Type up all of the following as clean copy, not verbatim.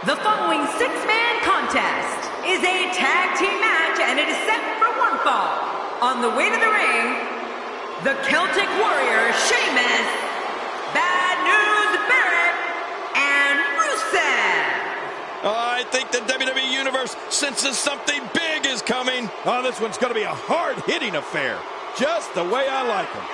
The following six-man contest is a tag team match, and it is set for one fall. On the way to the ring, the Celtic Warrior, Sheamus, Bad News Barrett, and Rusev. I think the WWE Universe senses something big is coming. Oh, this one's going to be a hard-hitting affair. Just the way I like them.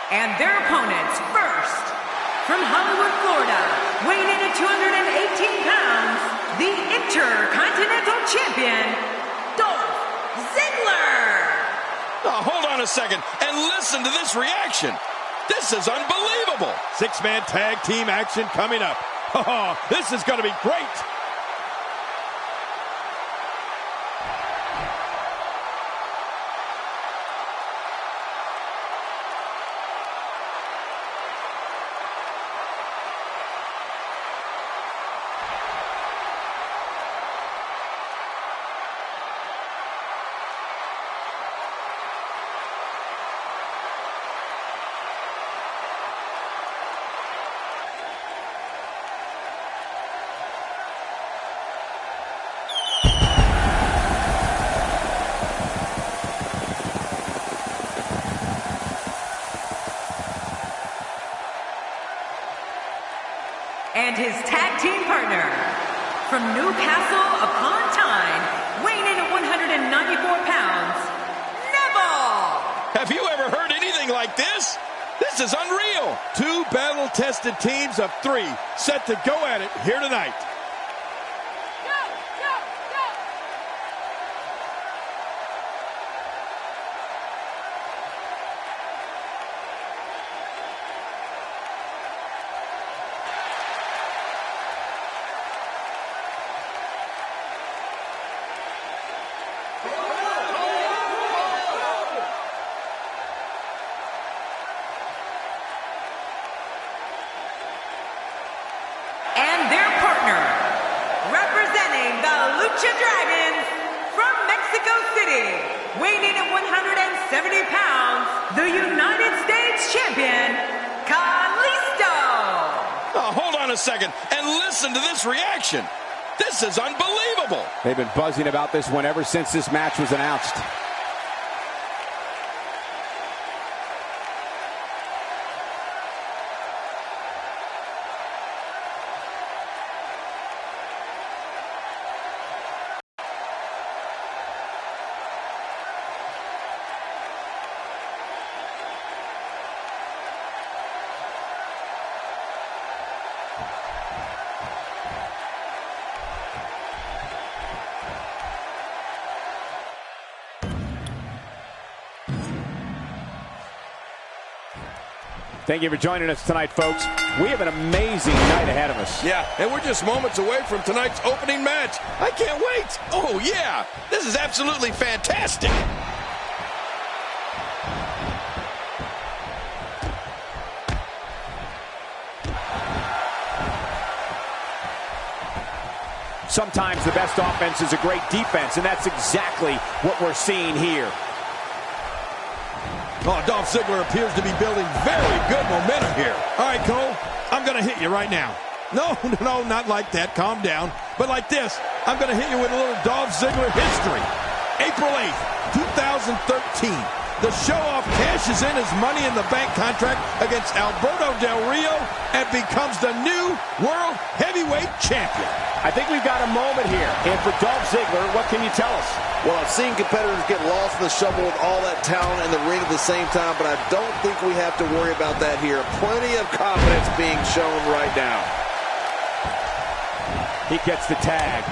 And their opponents, first, from Hollywood, Florida, weighing in at 218 pounds, the Intercontinental Champion, Dolph Ziggler. Oh, hold on a second and listen to this reaction. This is unbelievable. Six-man tag team action coming up. Oh, this is going to be great. And his tag team partner, from Newcastle upon Tyne, weighing in at 194 pounds, Neville! Have you ever heard anything like this? This is unreal. Two battle-tested teams of three set to go at it here tonight. And their partner, representing the Lucha Dragons from Mexico City, weighing in at 170 pounds, the United States Champion, Kalisto. Oh, hold on a second and listen to this reaction. This is unbelievable. They've been buzzing about this one ever since this match was announced. Thank you for joining us tonight, folks. We have an amazing night ahead of us. Yeah, and we're just moments away from tonight's opening match. I can't wait. Oh, yeah. This is absolutely fantastic. Sometimes the best offense is a great defense, and that's exactly what we're seeing here. Oh, Dolph Ziggler appears to be building very good momentum here. All right, Cole, I'm going to hit you right now. No, not like that. Calm down. But like this, I'm going to hit you with a little Dolph Ziggler history. April 8th, 2013. The show-off cashes in his Money in the Bank contract against Alberto Del Rio and becomes the new World Heavyweight Champion. I think we've got a moment here. And for Dolph Ziggler, what can you tell us? Well, I've seen competitors get lost in the shuffle with all that talent in the ring at the same time, but I don't think we have to worry about that here. Plenty of confidence being shown right now. He gets the tag.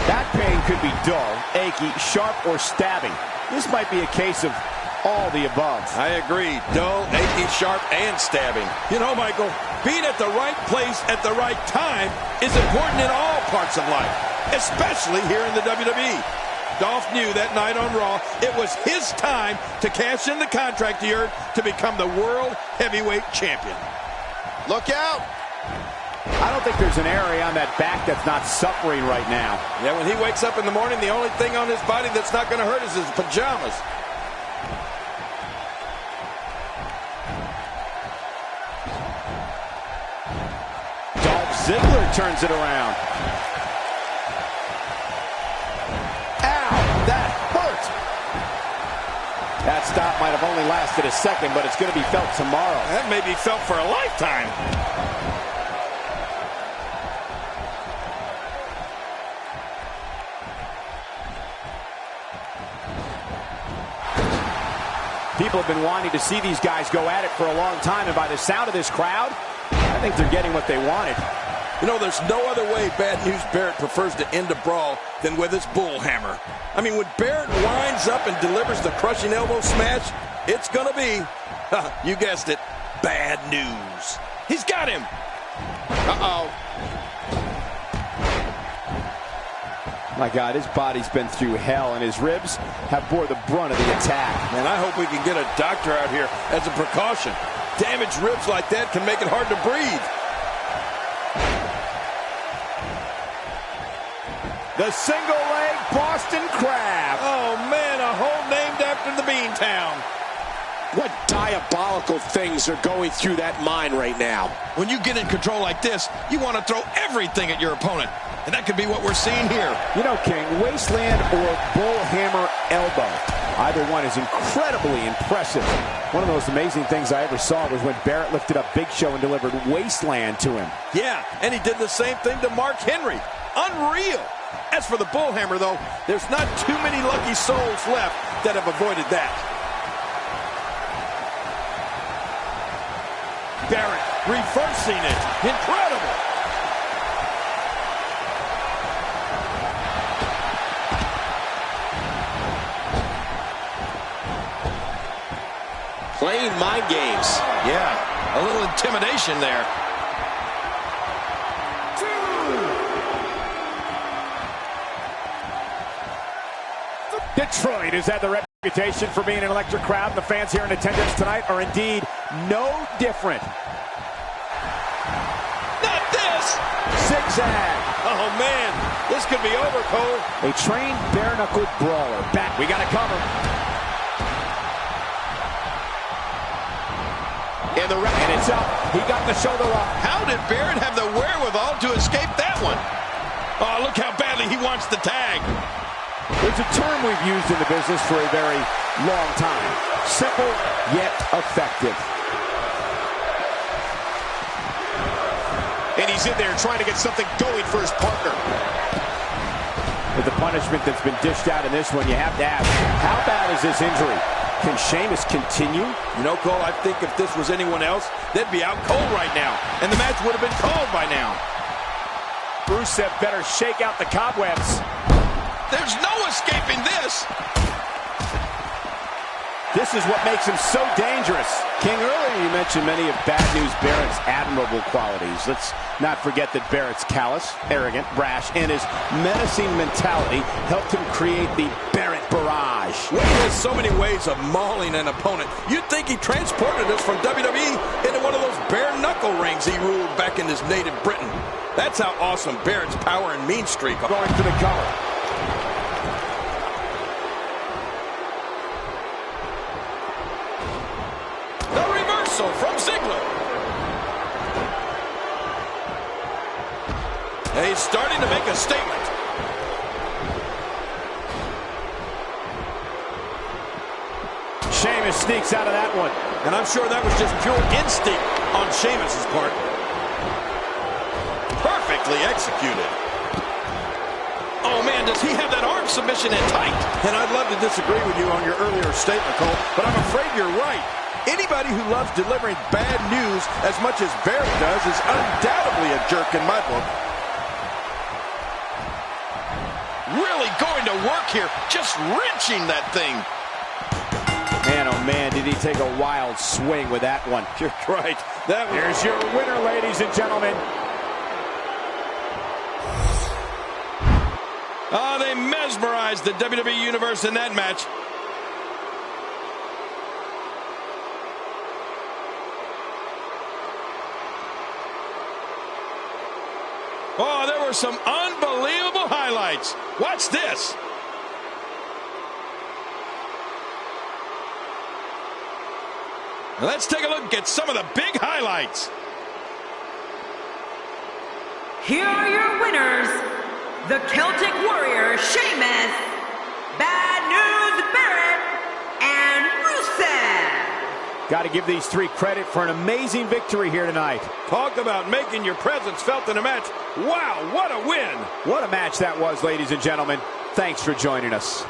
That pain could be dull, achy, sharp, or stabbing. This might be a case of all the above. I agree. Dull, achy, sharp, and stabbing. You know, Michael, being at the right place at the right time is important in all parts of life, especially here in the WWE. Dolph knew that night on Raw it was his time to cash in the contract he earned to become the World Heavyweight Champion. Look out! I don't think there's an area on that back that's not suffering right now. Yeah, when he wakes up in the morning, the only thing on his body that's not going to hurt is his pajamas. Dolph Ziggler turns it around. That stop might have only lasted a second, but it's going to be felt tomorrow. That may be felt for a lifetime. People have been wanting to see these guys go at it for a long time, and by the sound of this crowd, I think they're getting what they wanted. You know, there's no other way Bad News Barrett prefers to end a brawl than with his bull hammer. I mean, when Barrett winds up and delivers the crushing elbow smash, it's going to be, you guessed it, bad news. He's got him. Uh-oh. My God, his body's been through hell, and his ribs have bore the brunt of the attack. Man, I hope we can get a doctor out here as a precaution. Damaged ribs like that can make it hard to breathe. The single-leg Boston Crab. Oh, man, a hole named after the Beantown. What diabolical things are going through that mind right now? When you get in control like this, you want to throw everything at your opponent. And that could be what we're seeing here. You know, King, wasteland or bull hammer elbow. Either one is incredibly impressive. One of the most amazing things I ever saw was when Barrett lifted up Big Show and delivered wasteland to him. Yeah, and he did the same thing to Mark Henry. Unreal. As for the bullhammer, though, there's not too many lucky souls left that have avoided that. Barrett reversing it. Incredible. Playing mind games. Yeah, a little intimidation there. Detroit has had the reputation for being an electric crowd, and the fans here in attendance tonight are indeed no different. Not this! Zigzag. Oh, man, this could be over, Cole. A trained bare-knuckled brawler. Back, we got to cover. And it's up. He got the shoulder up. How did Barrett have the wherewithal to escape that one? Oh, look how badly he wants the tag. There's a term we've used in the business for a very long time. Simple, yet effective. And he's in there trying to get something going for his partner. With the punishment that's been dished out in this one, you have to ask, how bad is this injury? Can Sheamus continue? You know, Cole, I think if this was anyone else, they'd be out cold right now. And the match would have been called by now. Rusev better shake out the cobwebs. There's no escaping this. This is what makes him so dangerous. King, earlier you mentioned many of Bad News Barrett's admirable qualities. Let's not forget that Barrett's callous, arrogant, brash, and his menacing mentality helped him create the Barrett Barrage. Wade has so many ways of mauling an opponent. You'd think he transported us from WWE into one of those bare-knuckle rings he ruled back in his native Britain. That's how awesome Barrett's power and mean streak are. Going for the cover. He's starting to make a statement. Sheamus sneaks out of that one. And I'm sure that was just pure instinct on Sheamus's part. Perfectly executed. Oh, man, does he have that arm submission in tight? And I'd love to disagree with you on your earlier statement, Cole, but I'm afraid you're right. Anybody who loves delivering bad news as much as Barrett does is undoubtedly a jerk in my book. Really going to work here, just wrenching that thing. Man, oh man, did he take a wild swing with that one. You're right. Here's your winner, ladies and gentlemen. Oh, they mesmerized the WWE Universe in that match. Oh, there were some unbelievable highlights. Watch this. Let's take a look at some of the big highlights. Here are your winners, the Celtic Warrior, Sheamus, Bad News Barrett, and Rusev. Got to give these three credit for an amazing victory here tonight. Talk about making your presence felt in a match. Wow, what a win. What a match that was, ladies and gentlemen. Thanks for joining us.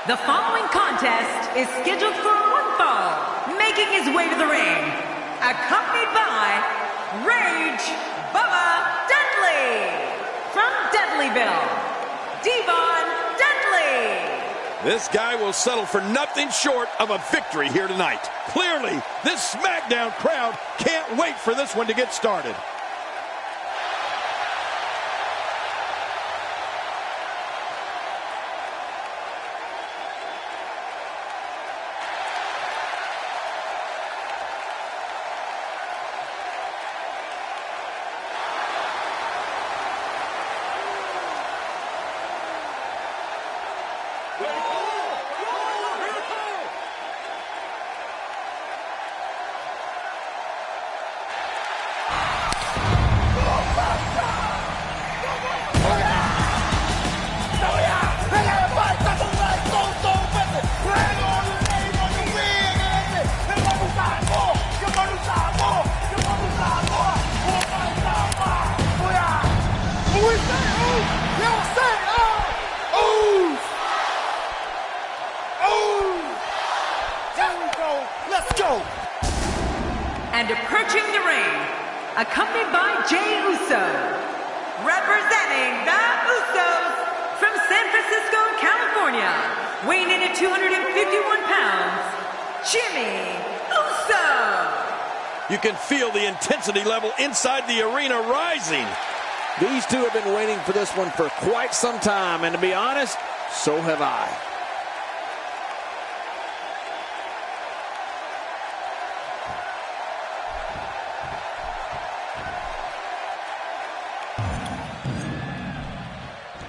The following contest is scheduled for one fall, making his way to the ring, accompanied by Rage Bubba Dudley from Dudleyville, Devon Dudley. This guy will settle for nothing short of a victory here tonight. Clearly, this Smackdown crowd can't wait for this one to get started. Jey Uso. Representing the Usos from San Francisco, California. Weighing in at 251 pounds, Jimmy Uso. You can feel the intensity level inside the arena rising. These two have been waiting for this one for quite some time, and to be honest, so have I.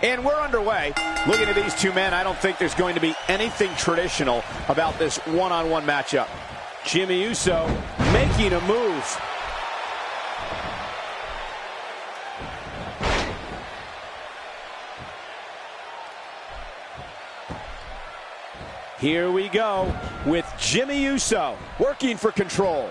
And we're underway. Looking at these two men, I don't think there's going to be anything traditional about this one-on-one matchup. Jimmy Uso making a move. Here we go with Jimmy Uso working for control.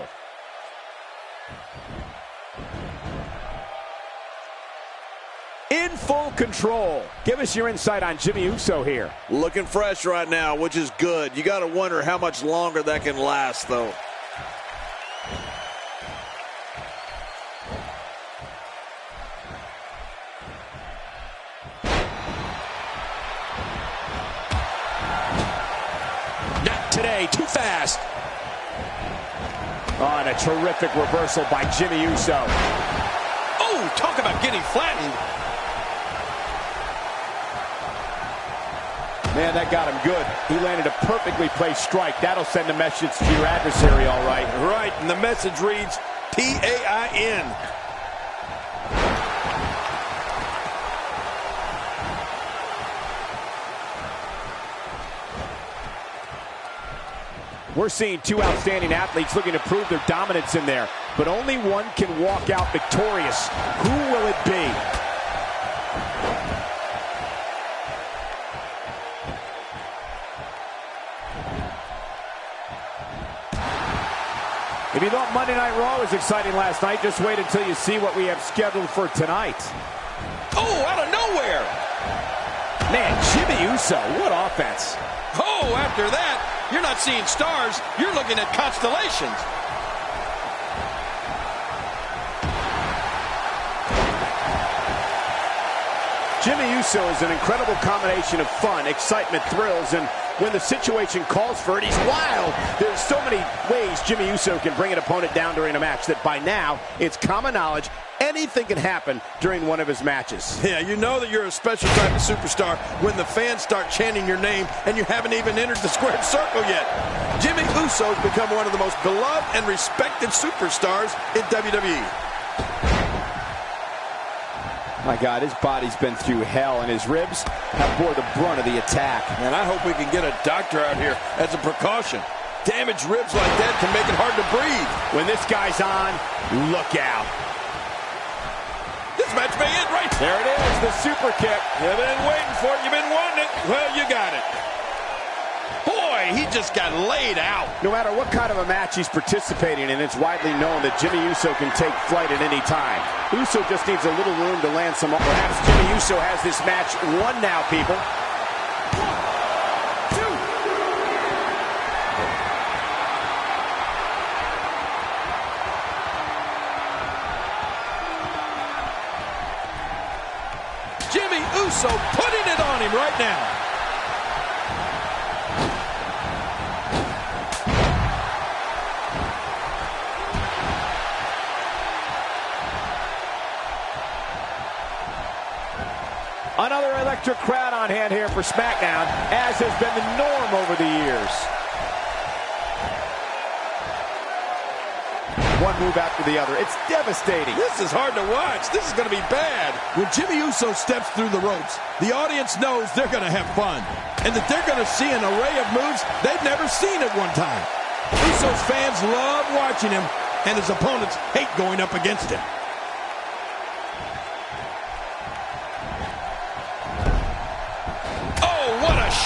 In full control. Give us your insight on Jimmy Uso here. Looking fresh right now, which is good. You got to wonder how much longer that can last, though. Not today, too fast. Oh, and a terrific reversal by Jimmy Uso. Oh, talk about getting flattened. Man, that got him good. He landed a perfectly placed strike. That'll send a message to your adversary, all right. Right, and the message reads PAIN. We're seeing two outstanding athletes looking to prove their dominance in there, but only one can walk out victorious. Who will it be? If you thought Monday Night Raw was exciting last night, just wait until you see what we have scheduled for tonight. Oh, out of nowhere. Man, Jimmy Uso, what offense. Oh, after that, you're not seeing stars, you're looking at constellations. Jimmy Uso is an incredible combination of fun, excitement, thrills, and when the situation calls for it, he's wild. There's so many ways Jimmy Uso can bring an opponent down during a match that by now, it's common knowledge anything can happen during one of his matches. Yeah, you know that you're a special type of superstar when the fans start chanting your name and you haven't even entered the squared circle yet. Jimmy Uso's become one of the most beloved and respected superstars in WWE. My God, his body's been through hell, and his ribs have bore the brunt of the attack. And I hope we can get a doctor out here as a precaution. Damaged ribs like that can make it hard to breathe. When this guy's on, look out. This match may end right there. It is, the super kick. You've been waiting for it. You've been wanting it. Well, you got it. Boy, he just got laid out. No matter what kind of a match he's participating in, it's widely known that Jimmy Uso can take flight at any time. Uso just needs a little room to land some. Perhaps Jimmy Uso has this match won now, people. 1, 2. Jimmy Uso putting it on him right now. Another electric crowd on hand here for Smackdown, as has been the norm over the years. One move after the other. It's devastating. This is hard to watch. This is going to be bad. When Jimmy Uso steps through the ropes, the audience knows they're going to have fun, and that they're going to see an array of moves they've never seen at one time. Uso's fans love watching him, and his opponents hate going up against him.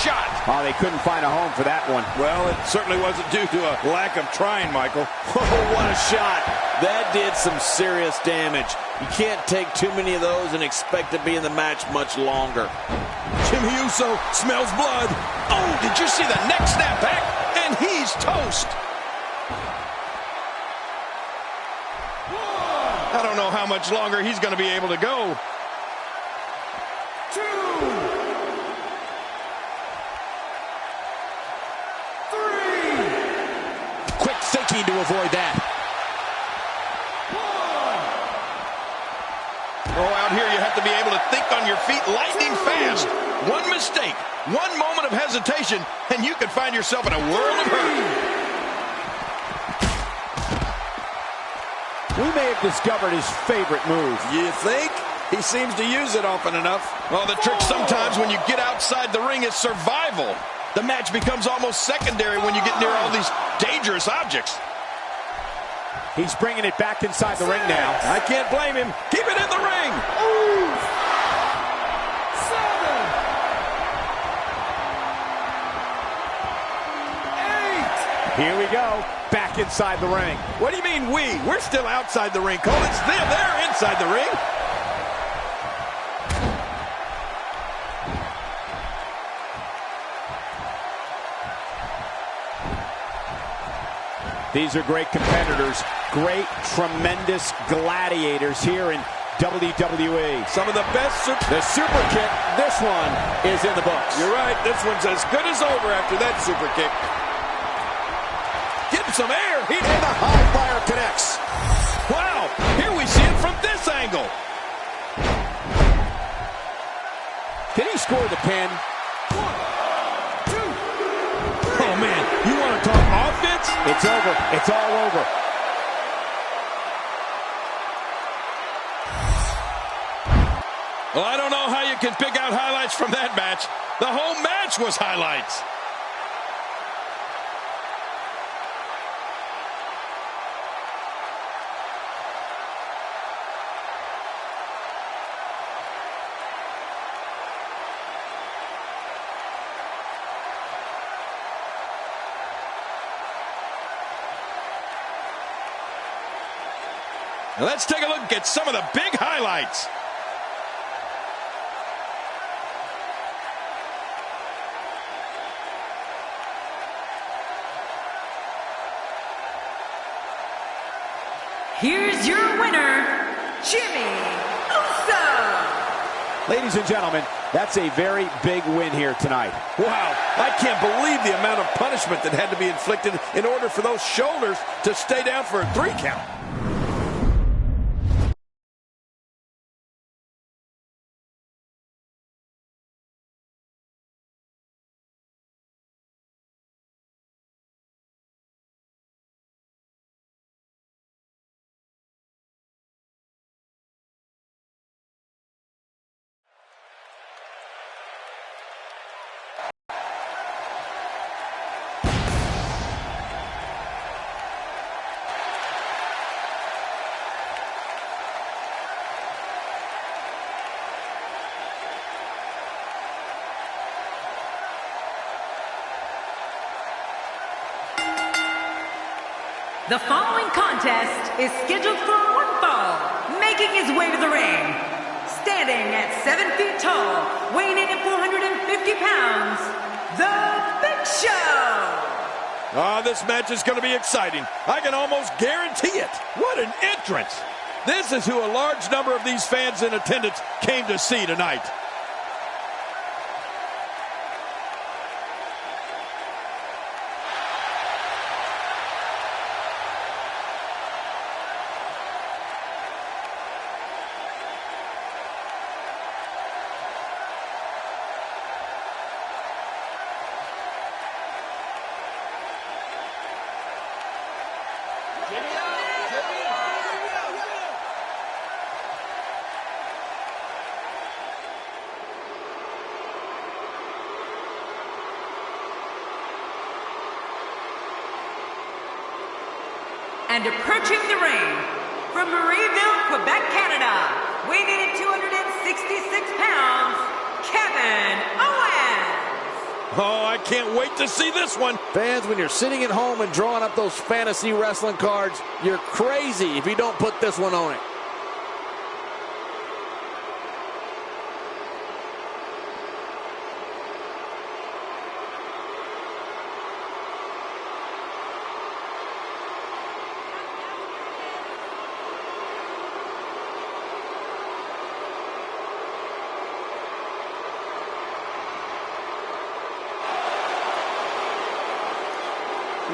Shot. Oh, they couldn't find a home for that one. Well, it certainly wasn't due to a lack of trying, Michael. Oh, what a shot. That did some serious damage. You can't take too many of those and expect to be in the match much longer. Jimmy Uso smells blood. Oh, did you see the neck snap back? And he's toast. Now don't know how much longer he's going to be able to go. 2, 3. Quick thinking to avoid that. 1. Oh, out here you have to be able to think on your feet lightning fast. One mistake, one moment of hesitation, and you could find yourself in a world of hurt. We may have discovered his favorite move. You think? He seems to use it often enough. Well, the trick sometimes when you get outside the ring is survival. The match becomes almost secondary when you get near all these dangerous objects. He's bringing it back inside the ring now. I can't blame him. Keep it in the ring. Ooh. 7. 8. Here we go. Back inside the ring. What do you mean we? We're still outside the ring, Cole. It's them. They're inside the ring. These are great competitors, great, tremendous gladiators here in WWE. Some of the best. The super kick, this one is in the books. You're right. This one's as good as over after that super kick. Getting some air. And the high flyer connects. Wow. Here we see it from this angle. Can he score the pin? 1, 2. Oh, man. You want to talk offense? It's over. It's all over. Well, I don't know how you can pick out highlights from that match. The whole match was highlights. Now let's take a look at some of the big highlights. Here's your winner, Jimmy Uso. Ladies and gentlemen, that's a very big win here tonight. Wow, I can't believe the amount of punishment that had to be inflicted in order for those shoulders to stay down for a 3 count. The following contest is scheduled for one fall, making his way to the ring. Standing at 7 feet tall, weighing in at 450 pounds, The Big Show. This match is going to be exciting. I can almost guarantee it. What an entrance. This is who a large number of these fans in attendance came to see tonight. And approaching the ring, from Marieville, Quebec, Canada, weighing in at 266 pounds, Kevin Owens. Oh, I can't wait to see this one. Fans, when you're sitting at home and drawing up those fantasy wrestling cards, you're crazy if you don't put this one on it.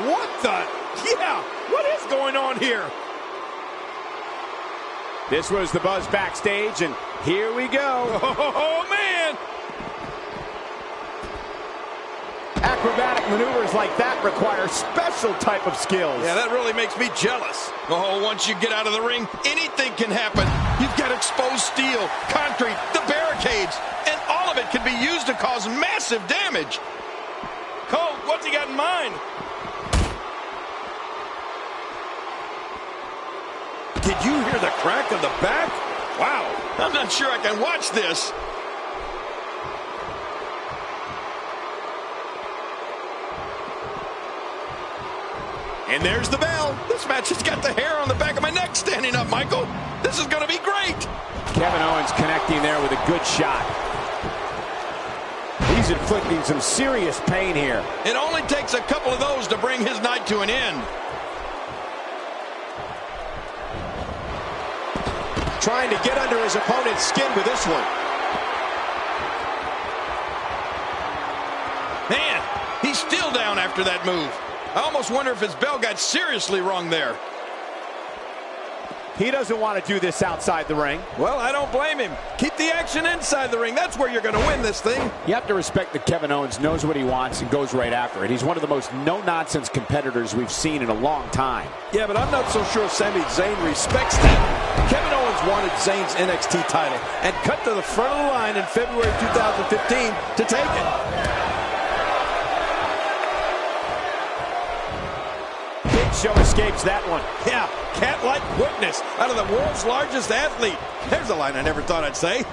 What the? Yeah, what is going on here? This was the buzz backstage, and here we go. Oh, man! Acrobatic maneuvers like that require special type of skills. Yeah, that really makes me jealous. Oh, once you get out of the ring, anything can happen. You've got exposed steel, concrete, the barricades, and all of it can be used to cause massive damage. Cole, what's he got in mind? Did you hear the crack of the back? Wow, I'm not sure I can watch this. And there's the bell. This match has got the hair on the back of my neck standing up, Michael. This is going to be great. Kevin Owens connecting there with a good shot. He's inflicting some serious pain here. It only takes a couple of those to bring his night to an end. Trying to get under his opponent's skin with this one. Man, he's still down after that move. I almost wonder if his bell got seriously wrong there. He doesn't want to do this outside the ring. Well, I don't blame him. Keep the action inside the ring. That's where you're going to win this thing. You have to respect that Kevin Owens knows what he wants and goes right after it. He's one of the most no-nonsense competitors we've seen in a long time. Yeah, but I'm not so sure Sami Zayn respects that. Kevin Owens wanted Zayn's NXT title and cut to the front of the line in February 2015 to take it. Show escapes that one. Yeah, cat-like quickness out of the world's largest athlete. There's a line I never thought I'd say.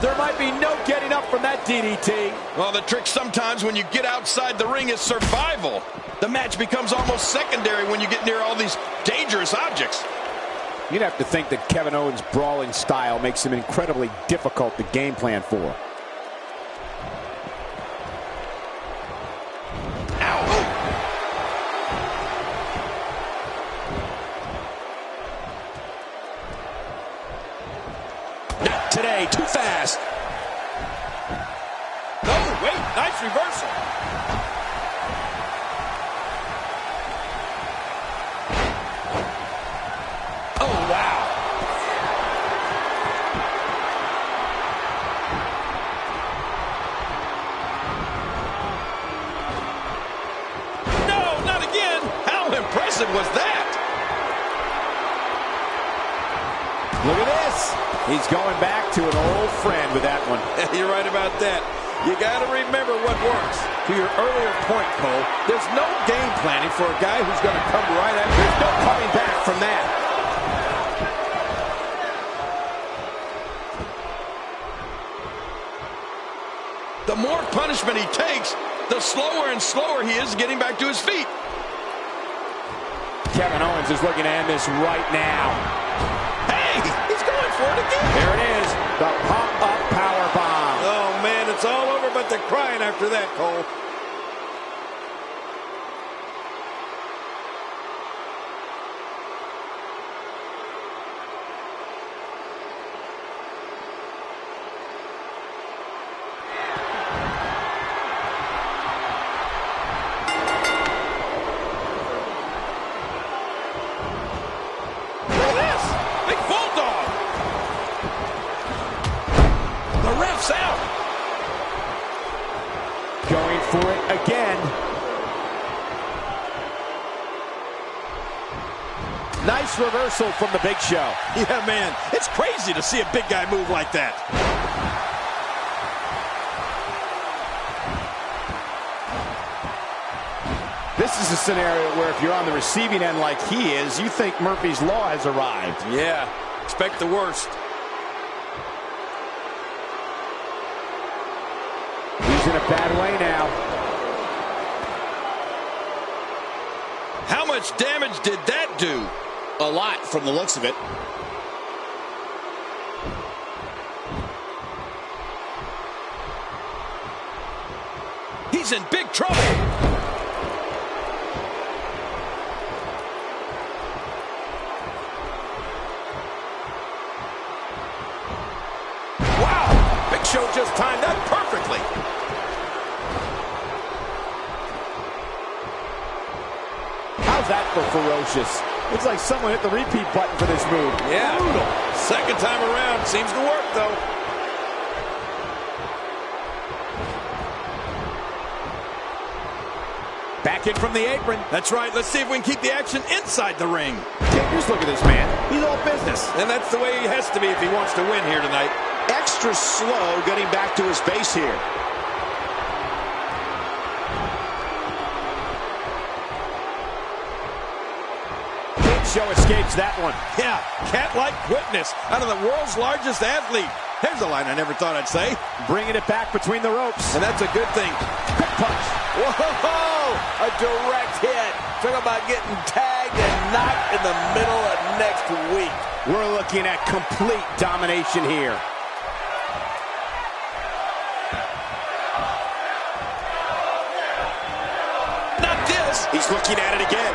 There might be no getting up from that DDT. Well, the trick sometimes when you get outside the ring is survival. The match becomes almost secondary when you get near all these dangerous objects. You'd have to think that Kevin Owens' brawling style makes him incredibly difficult to game plan for. Today, too fast. No, wait, nice reversal. Oh, wow. No, not again. How impressive was that? Look at this. He's going back to an old friend with that one. You're right about that. You got to remember what works. To your earlier point, Cole, there's no game planning for a guy who's going to come right at you. There's no coming back from that. The more punishment he takes, the slower and slower he is getting back to his feet. Kevin Owens is looking to end this right now. Hey, he's going for it again. There it is, the pop-up powerbomb. Oh, man, it's all over but the crying after that, Cole. Going for it again. Nice reversal from the Big Show. Yeah, man, it's crazy to see a big guy move like that. This is a scenario where if you're on the receiving end like he is, you think Murphy's Law has arrived. Yeah, expect the worst. He's in a bad way now. How much damage did that do? A lot from the looks of it. He's in big trouble. Wow, Big Show just timed that perfectly. How's that for ferocious? Looks like someone hit the repeat button for this move. Yeah. Brutal. Second time around. Seems to work, though. Back in from the apron. That's right. Let's see if we can keep the action inside the ring. Just look at this man. He's all business. And that's the way he has to be if he wants to win here tonight. Extra slow getting back to his base here. Big Show escapes that one. Yeah, cat-like quickness out of the world's largest athlete. There's a line I never thought I'd say. Bringing it back between the ropes. And that's a good thing. Quick punch. Whoa! A direct hit. Talk about getting tagged and knocked in the middle of next week. We're looking at complete domination here. Not this. He's looking at it again.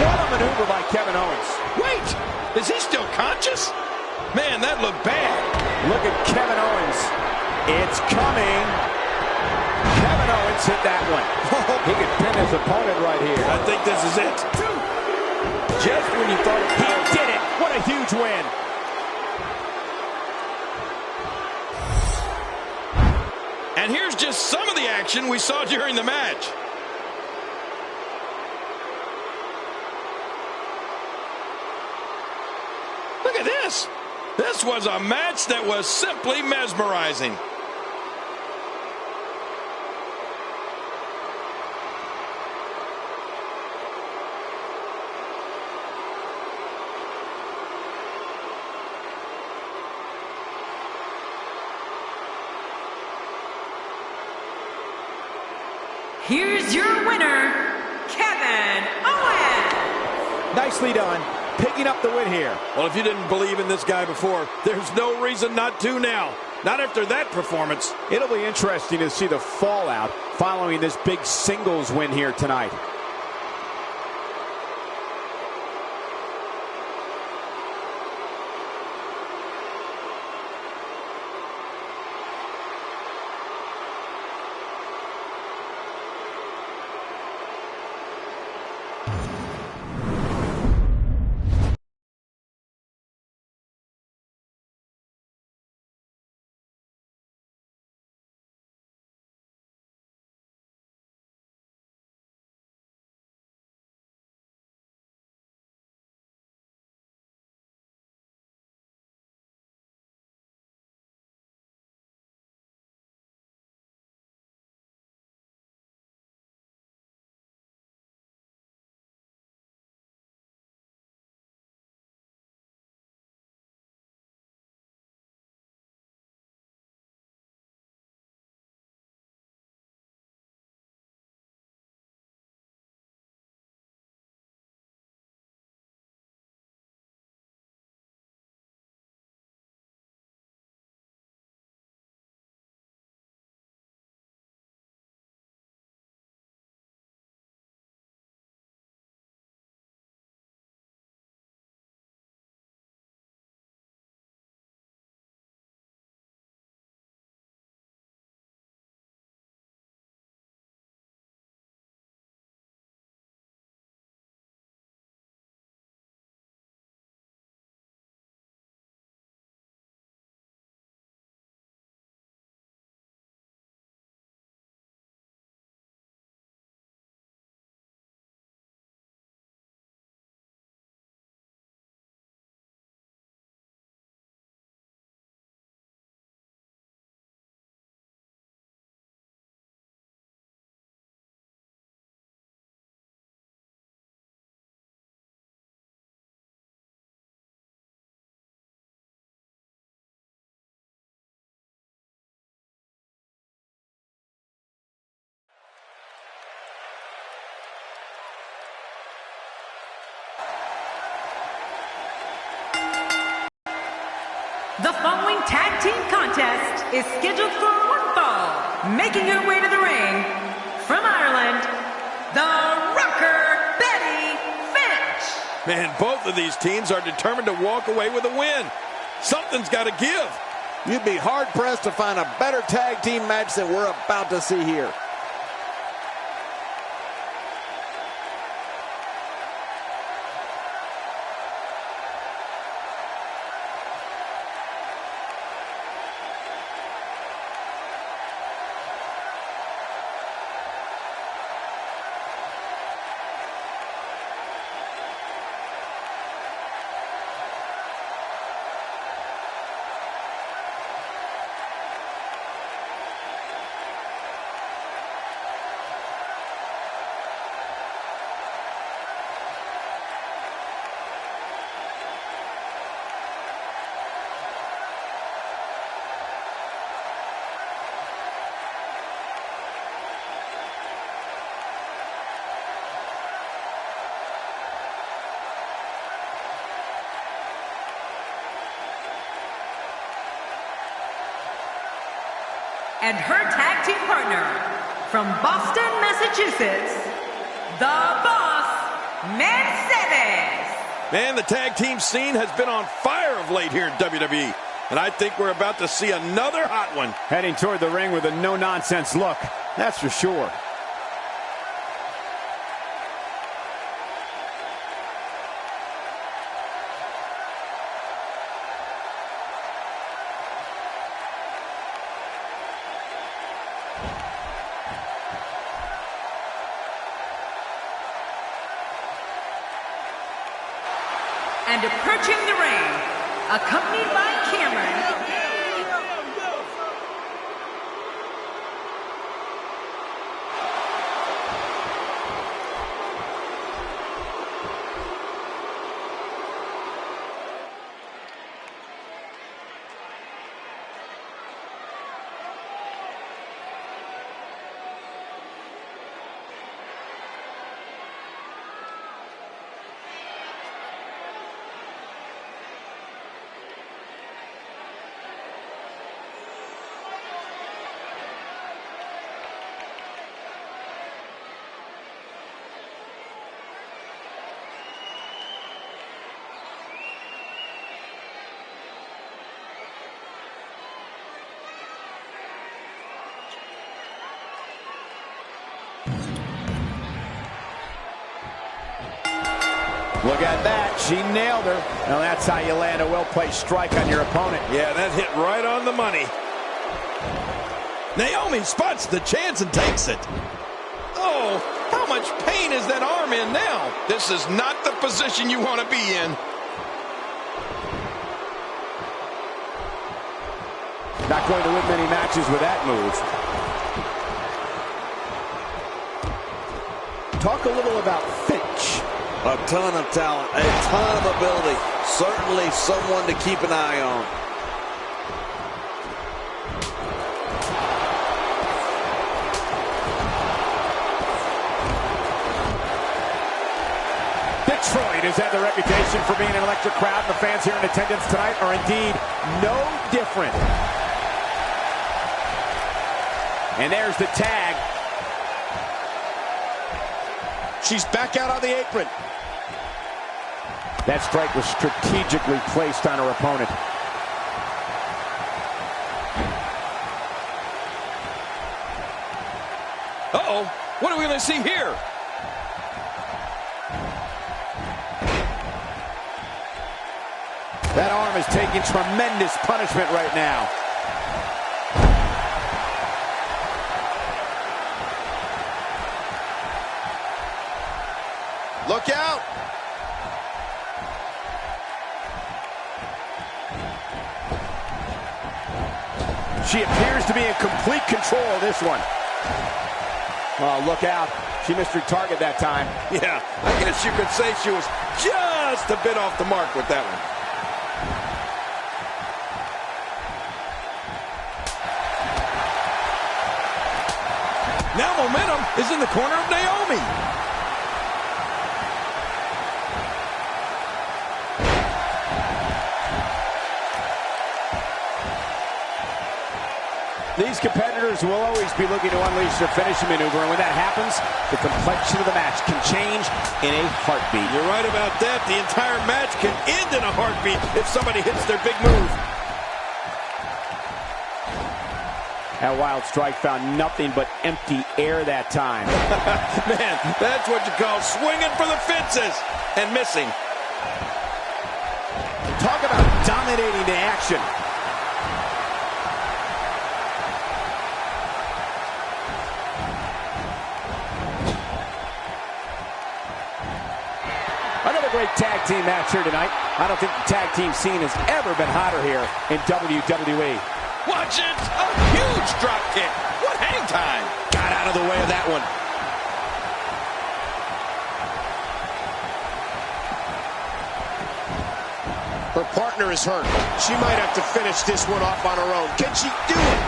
What a maneuver by Kevin Owens. Wait, is he still conscious? Man, that looked bad. Look at Kevin Owens. It's coming. Kevin Owens hit that one. He could pin his opponent right here. I think this is it. Just when you thought He did it. What a huge win. And here's just some of the action we saw during the match. Look at this. This was a match that was simply mesmerizing. Here's your winner, Kevin Owens. Nicely done. Picking up the win here. Well, if you didn't believe in this guy before, there's no reason not to now. Not after that performance. It'll be interesting to see the fallout following this big singles win here tonight. The following tag team contest is scheduled for one fall. Making her way to the ring from Ireland, the Rocker Betty Finch. Man, both of these teams are determined to walk away with a win. Something's got to give. You'd be hard-pressed to find a better tag team match than we're about to see here. And her tag team partner, from Boston, Massachusetts, the Boss, Mercedes. Man, the tag team scene has been on fire of late here in WWE. And I think we're about to see another hot one. Heading toward the ring with a no-nonsense look, that's for sure. And approaching the ring, accompanied by Cameron. Look at that. She nailed her. Now that's how you land a well-placed strike on your opponent. Yeah, that hit right on the money. Naomi spots the chance and takes it. Oh, how much pain is that arm in now? This is not the position you want to be in. Not going to win many matches with that move. Talk a little about Finch. A ton of talent, a ton of ability. Certainly someone to keep an eye on. Detroit has had the reputation for being an electric crowd. The fans here in attendance tonight are indeed no different. And there's the tag. She's back out on the apron. That strike was strategically placed on her opponent. Uh-oh. What are we going to see here? That arm is taking tremendous punishment right now. Look out! She appears to be in complete control of this one. Oh, look out. She missed her target that time. Yeah, I guess you could say she was just a bit off the mark with that one. Now momentum is in the corner of Naomi. These competitors will always be looking to unleash their finishing maneuver, and when that happens, the complexion of the match can change in a heartbeat. You're right about that. The entire match can end in a heartbeat if somebody hits their big move. That wild strike found nothing but empty air that time. Man, that's what you call swinging for the fences and missing. Talk about dominating the action. Another great tag team match here tonight. I don't think the tag team scene has ever been hotter here in WWE. Watch it! A huge drop kick. What hang time? Got out of the way of that one. Her partner is hurt. She might have to finish this one off on her own. Can she do it?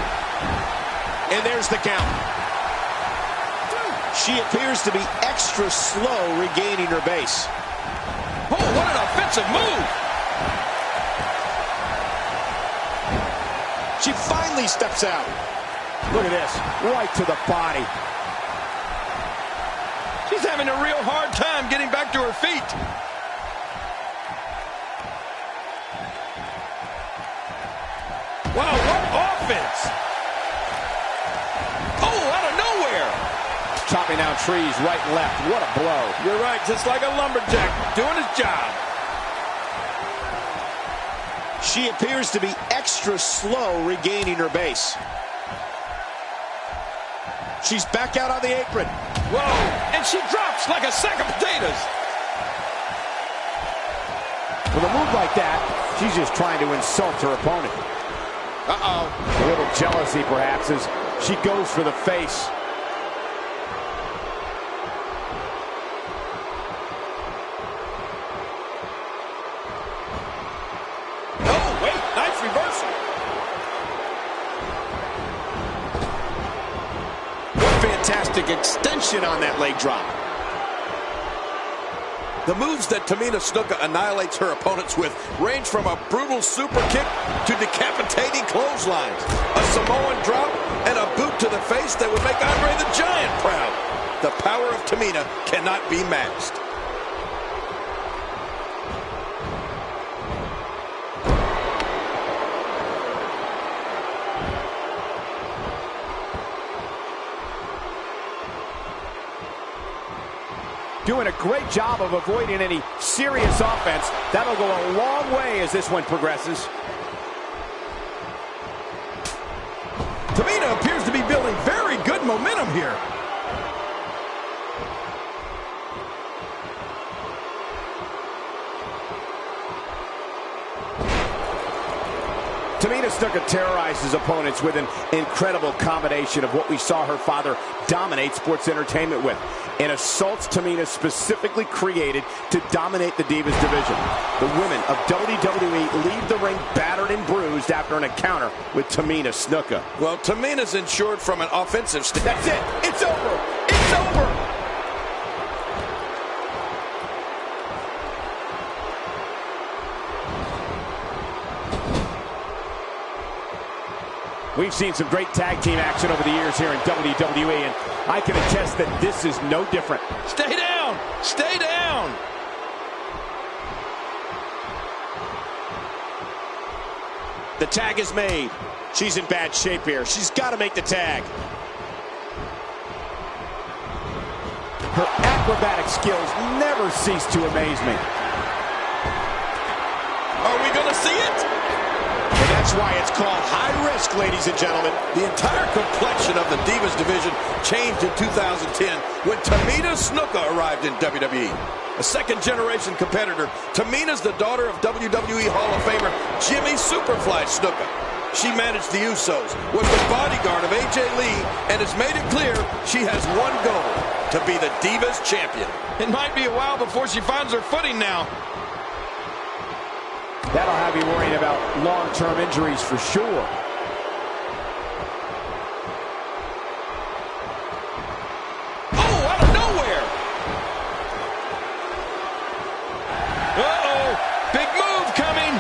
And there's the count. She appears to be extra slow regaining her base. Oh, what an offensive move! She finally steps out. Look at this, right to the body. She's having a real hard time getting back to her feet. Wow, what offense! Oh, out of nowhere! Chopping down trees right and left. What a blow. You're right, just like a lumberjack doing his job. She appears to be extra slow regaining her base. She's back out on the apron. Whoa, and she drops like a sack of potatoes. With a move like that, she's just trying to insult her opponent. Uh-oh. A little jealousy, perhaps, as she goes for the face. Oh, wait, nice reversal. What fantastic extension on that leg drop. The moves that Tamina Snuka annihilates her opponents with range from a brutal super kick to decapitating clotheslines, a Samoan drop, and a boot to the face that would make Andre the Giant proud. The power of Tamina cannot be matched. Doing a great job of avoiding any serious offense. That'll go a long way as this one progresses. Tamina appears to be building very good momentum here. Tamina Snuka terrorizes opponents with an incredible combination of what we saw her father dominate sports entertainment with. And assaults Tamina specifically created to dominate the Divas division. The women of WWE leave the ring battered and bruised after an encounter with Tamina Snuka. Well, Tamina's insured from an offensive That's it. It's over. It's over. We've seen some great tag team action over the years here in WWE, and I can attest that this is no different. Stay down! Stay down! The tag is made. She's in bad shape here. She's got to make the tag. Her acrobatic skills never cease to amaze me. Are we going to see it? And that's why it's called high risk, ladies and gentlemen. The entire complexion of the Divas division changed in 2010 when Tamina Snuka arrived in WWE. A second-generation competitor, Tamina's the daughter of WWE Hall of Famer Jimmy Superfly Snuka. She managed the Usos, was the bodyguard of AJ Lee, and has made it clear she has one goal, to be the Divas champion. It might be a while before she finds her footing now. That'll have you worrying about long-term injuries for sure. Oh, out of nowhere! Uh-oh! Big move coming!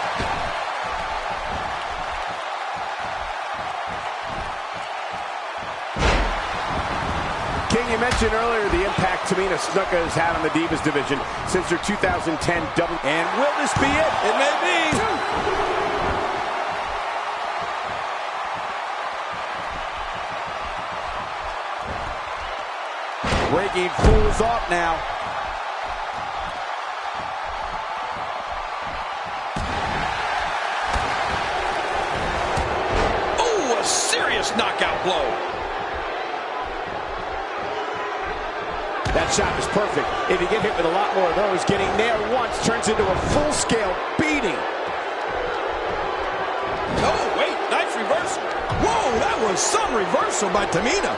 mentioned earlier the impact Tamina Snuka has had on the Divas division since her 2010 double. And will this be it? It may be. Breaking fools off now. Oh, a serious knockout blow. That shot is perfect. If you get hit with a lot more of those, getting nailed once turns into a full-scale beating. Oh, wait, nice reversal. Whoa, that was some reversal by Tamina.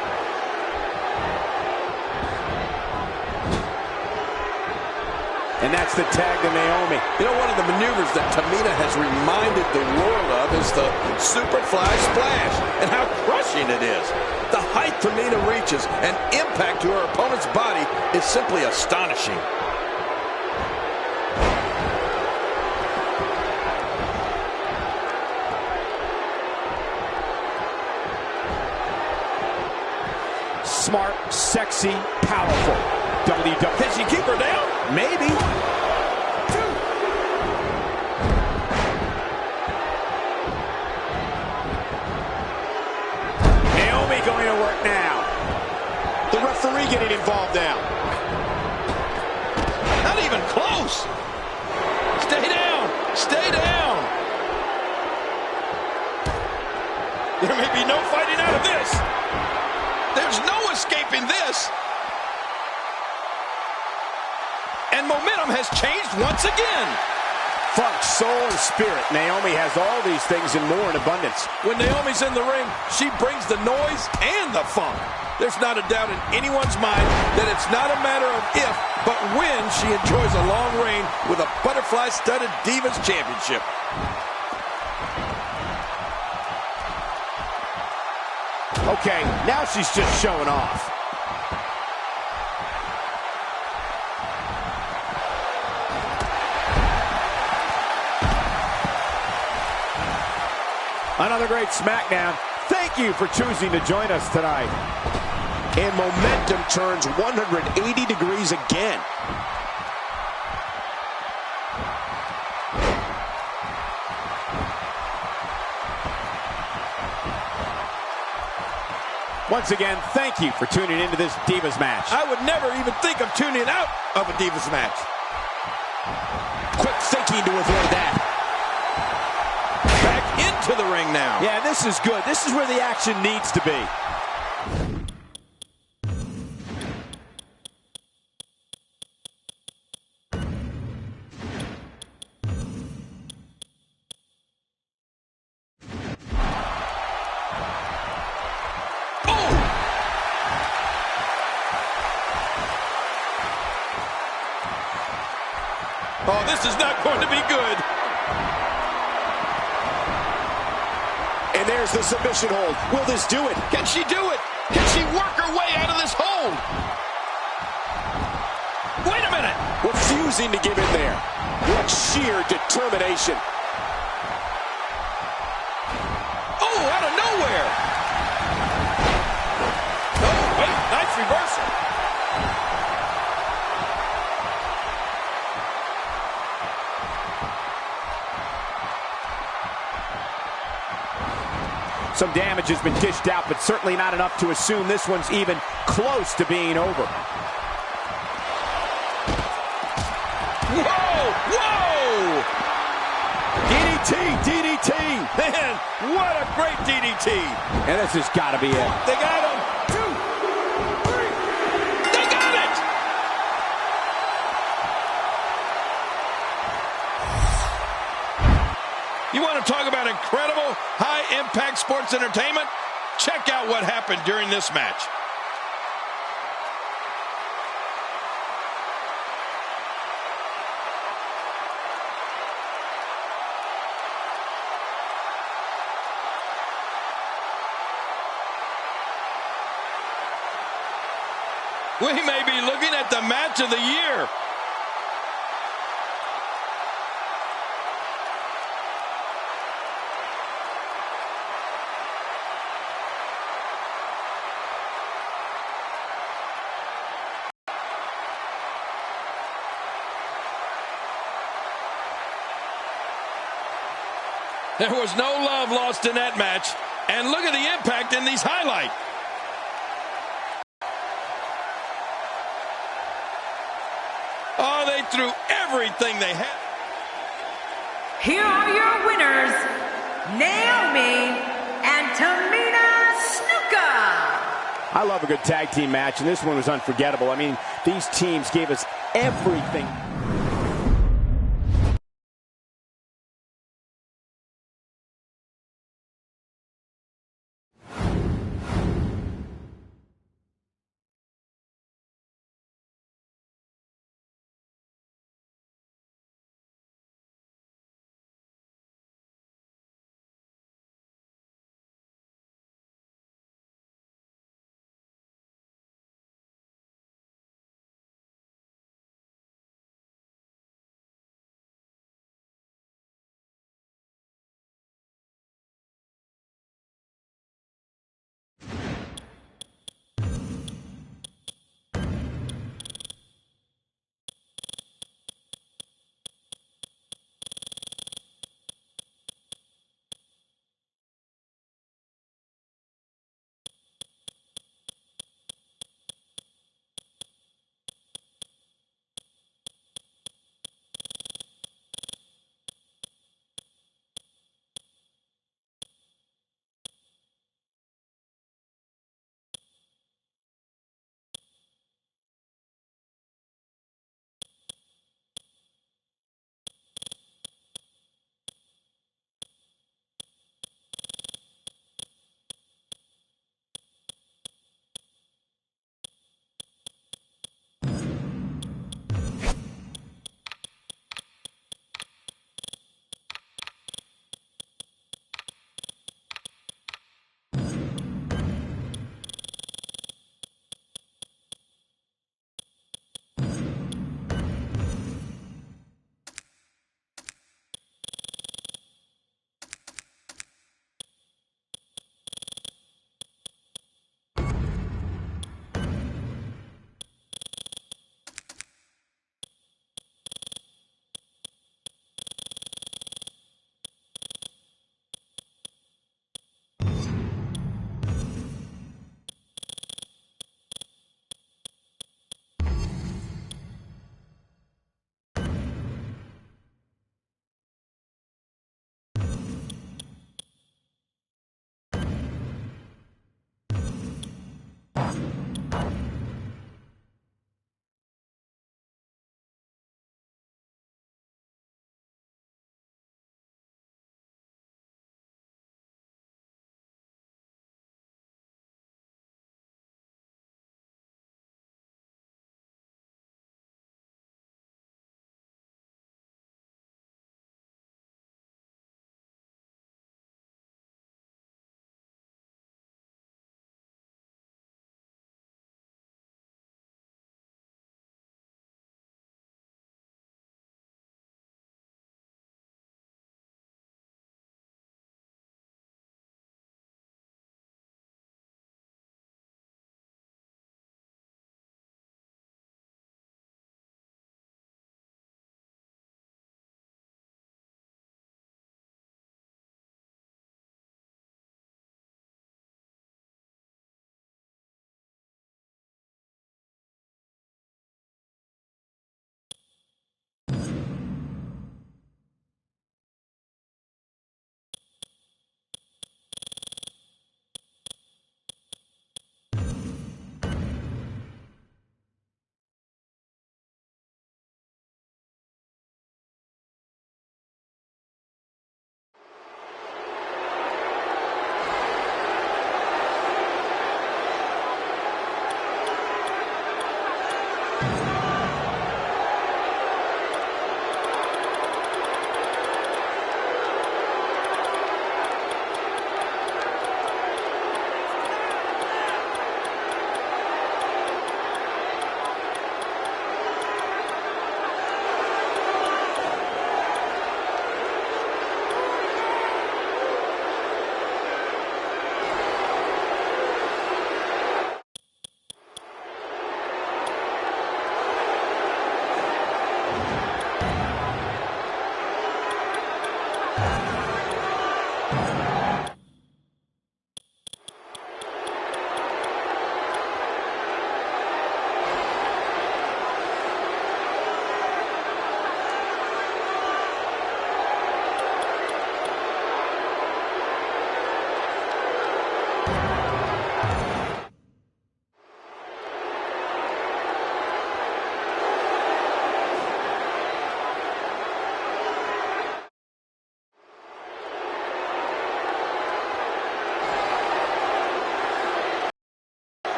And that's the tag to Naomi. You know, one of the maneuvers that Tamina has reminded the world of is the Superfly Splash, and how crushing it is. The height Tamina reaches and impact to her opponent's body is simply astonishing. Smart, sexy, powerful. WWE. Can she keep her down? Maybe. Naomi going to work now. The referee getting involved now. Not even close. Stay down. Stay down. There may be no fighting out of this. There's no escaping this. And momentum has changed once again. Funk, soul, and spirit. Naomi has all these things and more in abundance. When Naomi's in the ring, she brings the noise and the funk. There's not a doubt in anyone's mind that it's not a matter of if, but when she enjoys a long reign with a butterfly-studded Divas Championship. Okay, now she's just showing off. Another great Smackdown. Thank you for choosing to join us tonight. And momentum turns 180 degrees again. Once again, thank you for tuning into this Divas match. I would never even think of tuning out of a Divas match. Quick thinking to avoid that. Back into the ring now. Yeah, this is good. This is where the action needs to be. Oh, this is not going to be good. And there's the submission hold. Will this do it? Can she do it? Can she work her way out of this hold? Wait a minute. Refusing to give in there. What sheer determination. Oh, out of nowhere. Oh, wait, nice reversal. Some damage has been dished out, but certainly not enough to assume this one's even close to being over. Whoa! Whoa! DDT! DDT! Man, what a great DDT! And this has got to be it. They got him! 2, 3! They got it! You want to talk about incredible high-impact sports entertainment? Check out what happened during this match. We may be looking at the match of the year. There was no love lost in that match. And look at the impact in these highlights. Oh, they threw everything they had. Here are your winners, Naomi and Tamina Snuka. I love a good tag team match, and this one was unforgettable. I mean, these teams gave us everything.